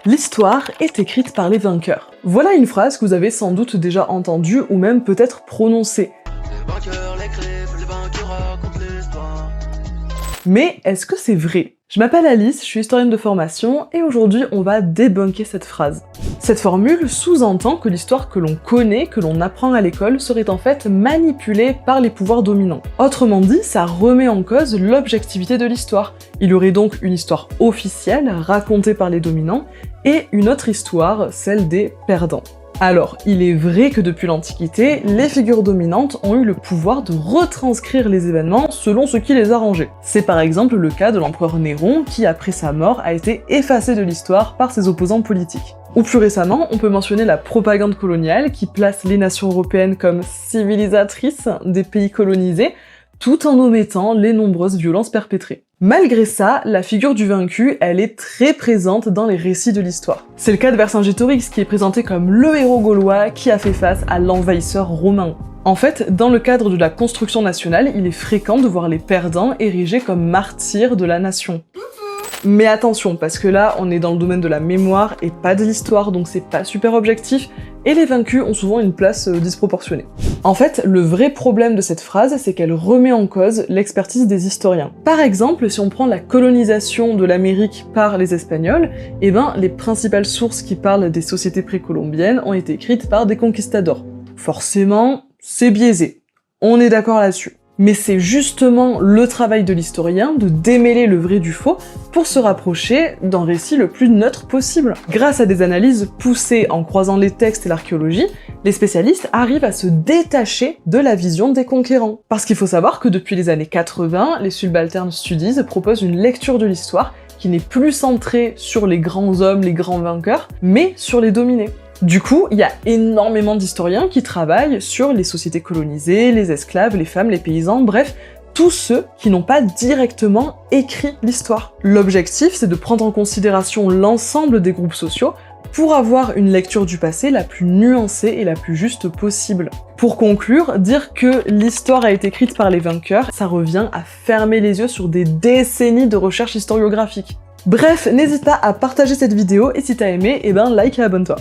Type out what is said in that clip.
L'histoire est écrite par les vainqueurs. Voilà une phrase que vous avez sans doute déjà entendue ou même peut-être prononcée. Les vainqueurs l'écrivent, les vainqueurs racontent l'histoire. Mais est-ce que c'est vrai? Je m'appelle Alice, je suis historienne de formation et aujourd'hui on va débunker cette phrase. Cette formule sous-entend que l'histoire que l'on connaît, que l'on apprend à l'école, serait en fait manipulée par les pouvoirs dominants. Autrement dit, ça remet en cause l'objectivité de l'histoire. Il y aurait donc une histoire officielle, racontée par les dominants, et une autre histoire, celle des perdants. Alors, il est vrai que depuis l'Antiquité, les figures dominantes ont eu le pouvoir de retranscrire les événements selon ce qui les arrangeait. C'est par exemple le cas de l'empereur Néron qui, après sa mort, a été effacé de l'histoire par ses opposants politiques. Ou plus récemment, on peut mentionner la propagande coloniale qui place les nations européennes comme civilisatrices des pays colonisés, tout en omettant les nombreuses violences perpétrées. Malgré ça, la figure du vaincu, elle est très présente dans les récits de l'histoire. C'est le cas de Vercingétorix qui est présenté comme le héros gaulois qui a fait face à l'envahisseur romain. En fait, dans le cadre de la construction nationale, il est fréquent de voir les perdants érigés comme martyrs de la nation. Mais attention, parce que là, on est dans le domaine de la mémoire et pas de l'histoire, donc c'est pas super objectif, et les vaincus ont souvent une place disproportionnée. En fait, le vrai problème de cette phrase, c'est qu'elle remet en cause l'expertise des historiens. Par exemple, si on prend la colonisation de l'Amérique par les Espagnols, eh ben, les principales sources qui parlent des sociétés précolombiennes ont été écrites par des conquistadors. Forcément, c'est biaisé. On est d'accord là-dessus. Mais c'est justement le travail de l'historien de démêler le vrai du faux pour se rapprocher d'un récit le plus neutre possible. Grâce à des analyses poussées en croisant les textes et l'archéologie, les spécialistes arrivent à se détacher de la vision des conquérants. Parce qu'il faut savoir que depuis les années 80, les Subaltern Studies proposent une lecture de l'histoire qui n'est plus centrée sur les grands hommes, les grands vainqueurs, mais sur les dominés. Du coup, il y a énormément d'historiens qui travaillent sur les sociétés colonisées, les esclaves, les femmes, les paysans, bref, tous ceux qui n'ont pas directement écrit l'histoire. L'objectif, c'est de prendre en considération l'ensemble des groupes sociaux pour avoir une lecture du passé la plus nuancée et la plus juste possible. Pour conclure, dire que l'histoire a été écrite par les vainqueurs, ça revient à fermer les yeux sur des décennies de recherche historiographique. Bref, n'hésite pas à partager cette vidéo et si t'as aimé, like et abonne-toi.